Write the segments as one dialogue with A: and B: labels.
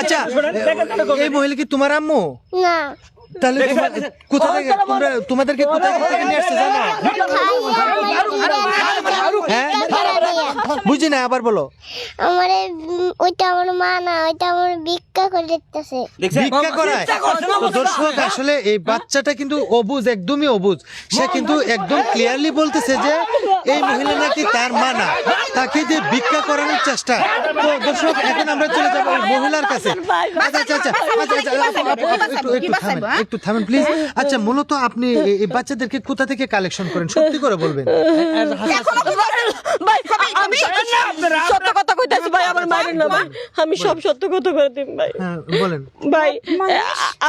A: আচ্ছা এই মহিলা কি তোমার আম্মু?
B: না
A: তাহলে কোথা থেকে তোমাদেরকে কোথা থেকে নিয়ে আসছে জানো? হ্যাঁ বুঝি না, আবার বলো।
B: আমারে ওইটা আমার মা না, ওইটা আমার ভিক্ষা করে দিতেছে।
A: ভিক্ষা করায়? তো দর্শক আসলে এই বাচ্চাটা কিন্তু অবুঝ, একদমই অবুঝ। সে কিন্তু একদম ক্লিয়ারলি বলতেছে যে এই মহিলা নাকি তার মা না, তাকে যে ভিক্ষা করানোর চেষ্টা। তো দর্শক এখন আমরা চলে যাবো ওই মহিলার কাছে। আচ্ছা আচ্ছা আচ্ছা একটু থামেন প্লিজ। আচ্ছা মূলত আপনি এই বাচ্চাদেরকে কোথা থেকে কালেকশন করেন, সত্যি করে বলবেন।
C: আমি সত্য কথা কইতাছি ভাই, আমার মায়ের না ভাই, আমি সব সত্য কথা করে দিম ভাই।
A: হ্যাঁ বলেন
C: ভাই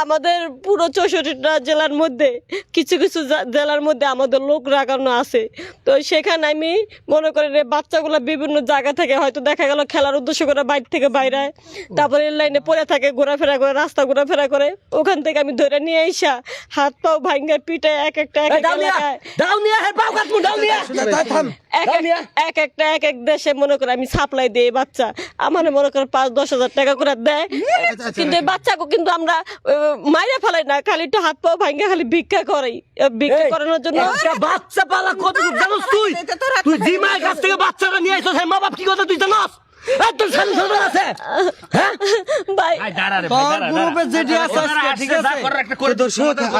C: আমাদের পুরো 64টা জেলার মধ্যে কিছু কিছু জেলার মধ্যে আমাদের লোক রাখানো আছে। তো সেখানে আমি মনে করি বাচ্চাগুলো বিভিন্ন জায়গা থেকে হয়তো দেখা গেল খেলার উদ্দেশ্য করে বাইরে থেকে বাইরে, তারপরে লাইনে পড়ে থাকে, ঘোরাফেরা করে, রাস্তা ঘোরাফেরা করে, ওখান থেকে আমি ধরে নিয়ে আইসা হাত পাও ভাঙ্গা পিঠে এক একটা এক এক দেশে মনে করে আমি সাপ্লাই দিই বাচ্চা। আমার মনে করে 5-10 হাজার টাকা করে দেয়, কিন্তু এই বাচ্চাকে কিন্তু আমরা মাইরে ফেলাই না, খালি একটু হাত পাও ভাঙ্গা খালি ভিক্ষা করাই। ভিক্ষা করানোর জন্য
D: বাচ্চা পালা কত জানোস তুই? তুই যে মায়ের কাছ থেকে বাচ্চাটা নিয়ে আইছস, মা বাপ কি কথা তুই জানোস?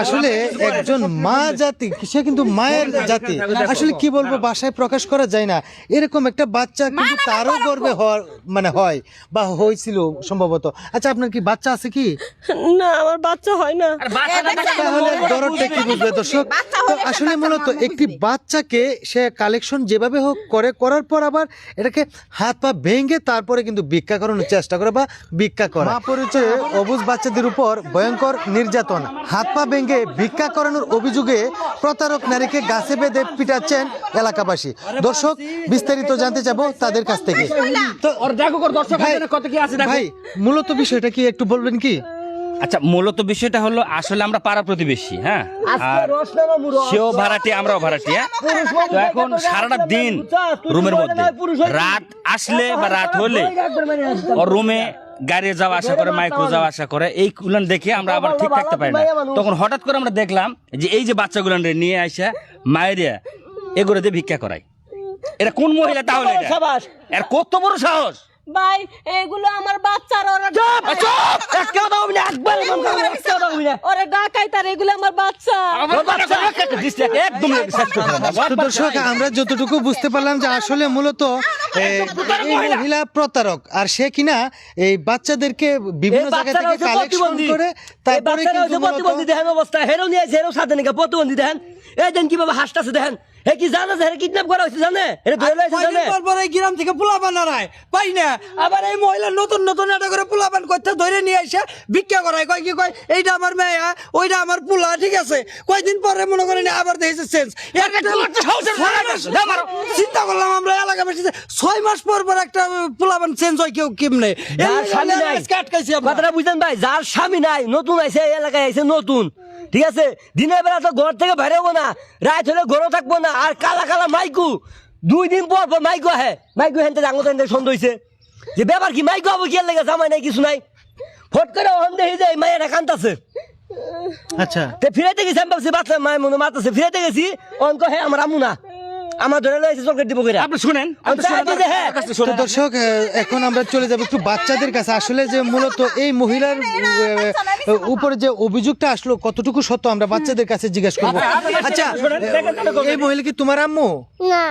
A: আসলে একজন মা জাতি, সে কিন্তু মায়ের জাতি। আসলে কি বলবো, বাসায় প্রকাশ করা যায় না। এরকম একটা বাচ্চা কিন্তু তারও গর্বে মানে হয় বা হয়েছিল সম্ভবত। আচ্ছা আপনার কি বাচ্চা আছে কি?
C: না আমার বাচ্চা হয় না।
A: তাহলে দরদটা কি বুঝবে দর্শক? তো আসলে মূলত একটি বাচ্চাকে সে কালেকশন যেভাবে হোক করে, করার পর আবার এটাকে হাত পা ভেঙে তারপরে কিন্তু ভিক্ষা করানোর চেষ্টা করে বা ভিক্ষা করে। মা পরিচয়ে অবুঝ বাচ্চাদের উপর ভয়ঙ্কর নির্যাতন, হাত পা ভেঙে ভিক্ষা করানোর অভিযোগে প্রতারক নারীকে গাছে বেঁধে পিটাচ্ছেন এলাকাবাসী। দর্শক বিস্তারিত জানতে চাবো তাদের কাছ থেকে। তো ভাই মূলত বিষয়টা কি একটু বলবেন কি?
E: আচ্ছা মূলত বিষয়টা হলো আসলে আমরা পাড়া প্রতিবেশী, হ্যাঁ, আর সেও ভাড়াটি আমরাও ভাড়াটি। তো এখন সারাটা দিন রুমের মধ্যে, রাত আসলে বা রাত হলে ওর রুমে গাড়ি যাওয়া আসা করে, মাইক্রো যাওয়া আসা করে, এই গুলান দেখে আমরা আবার ঠিক থাকতে পারি না। তখন হঠাৎ করে আমরা দেখলাম যে এই যে বাচ্চাগুলান নিয়ে আসা মায়েরিয়া এগুলো দিয়ে ভিক্ষা করায়। এটা কোন মহিলা তাহলে? এর কত বড় সাহস!
C: ভাই এগুলো আমার বাচ্চার, ওরা ডাকাই তার, এগুলো আমার বাচ্চা।
A: দর্শক আমরা যতটুকু বুঝতে পারলাম যে আসলে মূলত এই মহিলা প্রতারক, আর সে কিনা এই বাচ্চাদেরকে বিভিন্ন জায়গা থেকে কালেকশন করে তারপরে
D: প্রতিবন্ধী দেখেন অবস্থা, হেরো নিয়ে হেরো সাথে নাকি প্রতিবন্ধী দেখেন, এই দেন কিভাবে হাসতেছে দেখেন। হে কি জানে যে কিডন্যাপ করা হয়েছে জানে? এটা ধরে লাইছে জানে?
F: পরে গ্রাম থেকে পোলাপান আনায় পাই না, আবার এই মহিলা নতুন নতুন এটা করে পোলাপান করতে ধরে নিয়ে এসে ভিক্ষা করায়। কয় কি কয় এইটা আমার মেয়ে, ওইটা আমার পোলা, ঠিক আছে। কয়দিন পরে মনে করেন আবার দেখেছে চেঞ্জ। চিন্তা করলাম আমরা এলাকাবাসী 6 মাস পর পর একটা পোলাপান চেঞ্জ হয় কেউ কেমনে?
D: কথাটা বুঝলেন ভাই? যার স্বামী নাই, নতুন আইছে এলাকায়, আইছে নতুন, ঠিক আছে। দিনের বেলা তো ঘর থেকে বাইরে হবো না, রাত হলে ঘরও থাকবো না। আর কালা কালা মাইকু 2 দিন পর পর মাইকু আহে, মাইকু হেনতে আঙুতে হেনতে সন্দেহ হয়েছে যে ব্যাপার কি মাইকু হবো কি লেগে, জামাই নাই কিছু নাই। ফট করে ওখান দেখি যায় মায়েরা কান্তাছে।
A: আচ্ছা
D: ফিরাইতে গেছি, আমি ভাবছি বাচ্চা মায়ের মনে মারতেছে, ফিরাইতে গেছি অঙ্ক হ্যাঁ আমার আমু না, আমার ধরে লয়েছে চলকেট দিব করে।
E: আপনি শুনেন
A: দর্শক এখন আমরা চলে যাব একটু বাচ্চাদের কাছে। আসলে যে মূলত এই মহিলার উপরে যে অভিযোগটা আসলো কতটুকু সত্য আমরা বাচ্চাদের কাছে জিজ্ঞেস করবো। আচ্ছা এই মহিলা কি তোমার আম্মু?
B: না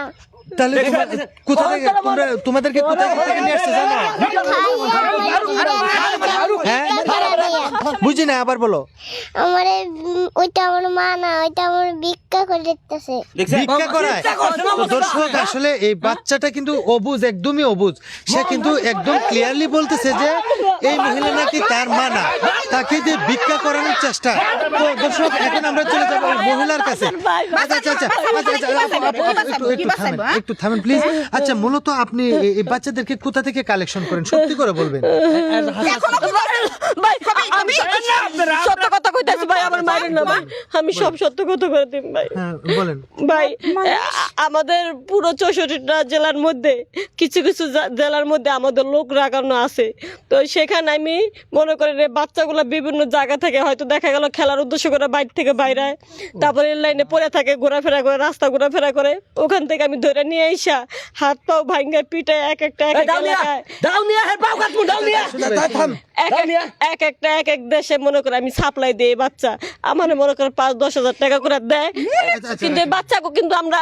A: তাহলে কোথা থেকে তোমাদেরকে কোথা থেকে নিয়ে আসছে জানো? হ্যাঁ বুঝি না, আবার বলো।
B: আমারে ওইটা আমার মা না, ওইটা আমার ভিক্ষা করে দিতেছে।
A: ভিক্ষা করায়? তো দর্শক আসলে এই বাচ্চাটা কিন্তু অবুঝ, একদমই অবুঝ। সে কিন্তু একদম ক্লিয়ারলি বলতেছে যে এই মহিলা নাকি তার মা না, তাকে দিয়ে ভিক্ষা করানোর চেষ্টা। তো দর্শক এখন আমরা চলে যাবো ওই মহিলার কাছে। আচ্ছা আচ্ছা আচ্ছা একটু থামেন প্লিজ। আচ্ছা মূলত আপনি এই বাচ্চাদেরকে কোথা থেকে কালেকশন করেন, সত্যি করে বলবেন।
C: ভাই আমি সত্য কথা কইতাছি ভাই, আমার মারেন না ভাই, আমি সব সত্য কথা করে দিন ভাই।
A: হ্যাঁ বলেন।
C: ভাই আমাদের পুরো 64টা জেলার মধ্যে কিছু কিছু জেলার মধ্যে আমাদের লোক রাখানো আছে। তো সেখানে আমি মনে করি যে বাচ্চাগুলো বিভিন্ন জায়গা থেকে হয়তো দেখা গেল খেলার উদ্দেশ্য করে বাইরে থেকে বাইরে, তারপরে লাইনে পড়ে থাকে, ঘোরাফেরা করে, রাস্তা ঘোরাফেরা করে, ওখান থেকে আমি ধরে নিয়ে আইসা হাত পাও ভাঙ্গে পিঠে এক একটা এক এক এলাকায় এক এক দেশে মনে করে আমি সাপ্লাই দিই। বাচ্চা আমার মনে করে 5-10 হাজার টাকা করে দেয়, কিন্তু এই বাচ্চাকে কিন্তু আমরা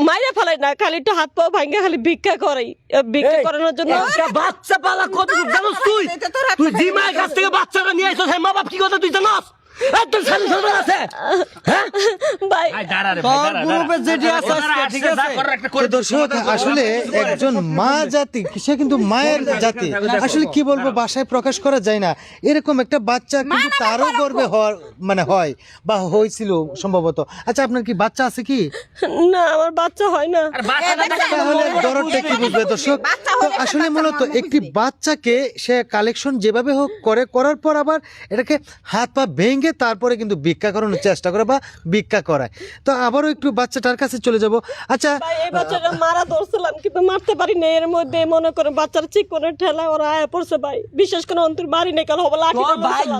C: মাইরে ফেলাই না, খালি একটু হাত পাও ভাঙ্গে খালি ভিক্ষা করাই। ভিক্ষা করানোর জন্য
D: বাচ্চা পালা কত জানোস তুই? তুই জি মায়ের কাছ থেকে বাচ্চাটা নিয়ে আইছস, মা বাপ কি কথা তুই জানোস? একদম সারি সরকার আছে হ্যাঁ
C: ভাই।
F: তোর গ্রুপে যেটি আছে আজকে, ঠিক আছে?
A: তো দর্শক আসলে একজন মা জাতি, সে কিন্তু মায়ের জাতি, আসলে কি বলবো ভাষায় প্রকাশ করা যায় না। এরকম একটা বাচ্চা কিন্তু তারও গর্বে হওয়ার মানে হয় বা হয়েছিল সম্ভবত। আচ্ছা আপনার কি বাচ্চা আছে কি?
C: না আমার বাচ্চা হয় না।
A: তাহলে দরদটা কি বুঝবে দর্শক? তো আসলে মূলত একটি বাচ্চাকে সে কালেকশন যেভাবে হোক করে, করার পর আবার এটাকে হাত পা ভেঙে তারপরে কিন্তু ভিক্ষা করানোর চেষ্টা করে বা ভিক্ষা করায়। তো আবারও একটু বাচ্চাটার কাছে চলে যাব। আচ্ছা
C: ভাই এই বাচ্চাটা মারা ধরছিলাম কিন্তু মারতে পারি না। এর মধ্যে মনে করে বাচ্চার চিকনের ঠেলা ওরা আয়া পড়ছে ভাই, বিশেষ করে অন্তর বাড়ি নেই কাল হবে লাঠি।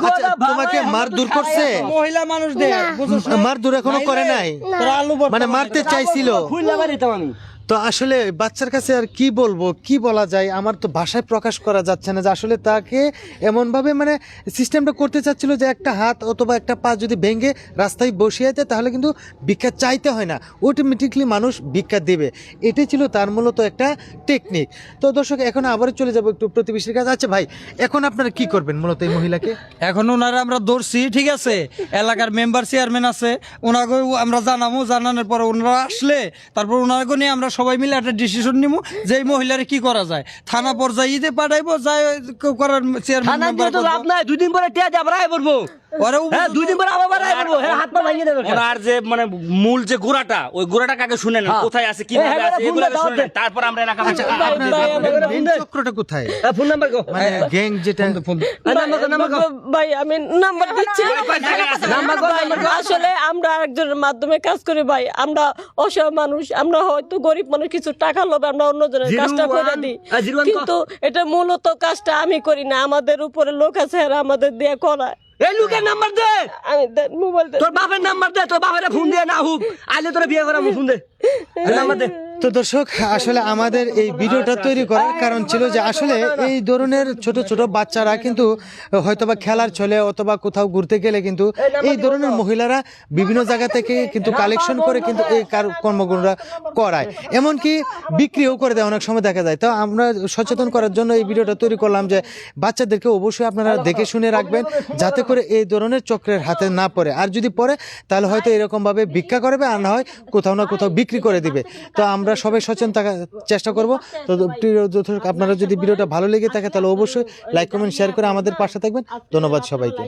A: আচ্ছা তোমাকে মার দূর করছে?
F: মহিলা মানুষ দে বুঝছ না?
A: মার দূর এখনো করে নাই,
F: তোর আলু ভর্তা
A: মানে মারতে চাইছিল।
D: ফুললা বাড়িতাম আমি।
A: তো আসলে বাচ্চার কাছে আর কি বলবো, কি বলা যায়, আমার তো ভাষায় প্রকাশ করা যাচ্ছে না যে আসলে তাকে এমনভাবে মানে সিস্টেমটা করতে চাচ্ছিল যে একটা হাত অথবা একটা পা যদি ভেঙে রাস্তায় বসিয়ে দেয় তাহলে কিন্তু ভিক্ষা চাইতে হয় না, অটোমেটিকলি মানুষ ভিক্ষা দেবে। এটাই ছিল তার মূলত একটা টেকনিক। তো দর্শক এখন আবারও চলে যাব একটু প্রতিবেশীর কাছে। আচ্ছা ভাই এখন আপনারা কি করবেন মূলত এই মহিলাকে?
F: এখন ওনারা আমরা ধরছি, ঠিক আছে? এলাকার মেম্বার চেয়ারম্যান আছে, ওনাকে আমরা জানাবো, জানানোর পরে ওনারা আসলে তারপর ওনাকে নিয়ে আমরা সবাই মিলে একটা ডিসিশন নিবো যে এই মহিলারে কি করা যায়। থানা পর্যায়ে পাঠাইবো, যাই করার চেয়ারম্যান
D: থানা দিয়ে তো লাভ নাই, 2 দিন পরে টিয়া যাব রায় পড়বো। হ্যাঁ 2 দিন পরে আবার রায় পড়বো, হ্যাঁ হাত পা ভাঙিয়ে দেবে।
E: ওনার যে মানে মূল যে গোড়াটা, ওই গোড়াটা কাকে শুনে নেন, কোথায় আছে কিভাবে আছে এগুলো শুনে নেন, তারপর আমরা এলাকা
A: মেইন চক্রটা কোথায়?
D: ফোন নাম্বার কো,
A: মানে গ্যাং যেটা
C: ভাই আমি নাম্বার দিচ্ছি।
D: নাম্বার কো, নাম্বার কো।
C: আসলে আমরা একজনের মাধ্যমে কাজ করি ভাই, আমরা অসহায় মানুষ, আমরা হয়তো গরিব মানুষ, কিছু টাকা লোভে আমরা অন্যজনের কাজটা করে দিই, কিন্তু এটা মূলত কাজটা আমি করি না, আমাদের উপরে লোক আছে আর আমাদের দিয়ে করায়।
D: এই লোকের নাম্বার দে,
C: আমি মোবাইল
D: তোর বাপের নাম্বার দে, তোর বাপের ফোন দিয়ে না হুক আইলে তোরা বিয়ে করাবো, ফোন দে নাম্বার দে।
A: তো দর্শক আসলে আমাদের এই ভিডিওটা তৈরি করার কারণ ছিল যে আসলে এই ধরনের ছোট ছোট বাচ্চারা কিন্তু হয়তোবা খেলার ছলে অথবা কোথাও ঘুরতে গেলে কিন্তু এই ধরনের মহিলারা বিভিন্ন জায়গা থেকে কিন্তু কালেকশন করে কিন্তু এই কর্মগুলোরা করায়, এমনকি বিক্রিও করে দেয় অনেক সময় দেখা যায়। তো আমরা সচেতন করার জন্য এই ভিডিওটা তৈরি করলাম যে বাচ্চাদেরকে অবশ্যই আপনারা দেখে শুনে রাখবেন যাতে করে এই ধরনের চক্রের হাতে না পড়ে, আর যদি পড়ে তাহলে হয়তো এরকমভাবে ভিক্ষা করবে আর না হয় কোথাও না কোথাও বিক্রি করে দিবে। তো আমরা সবাই সচেতন থাকার চেষ্টা করব। তো প্রিয় দর্শক আপনারা যদি ভিডিওটা ভালো লেগে থাকে তাহলে অবশ্যই লাইক কমেন্ট শেয়ার করে আমাদের পাশে থাকবেন। ধন্যবাদ সবাইকে।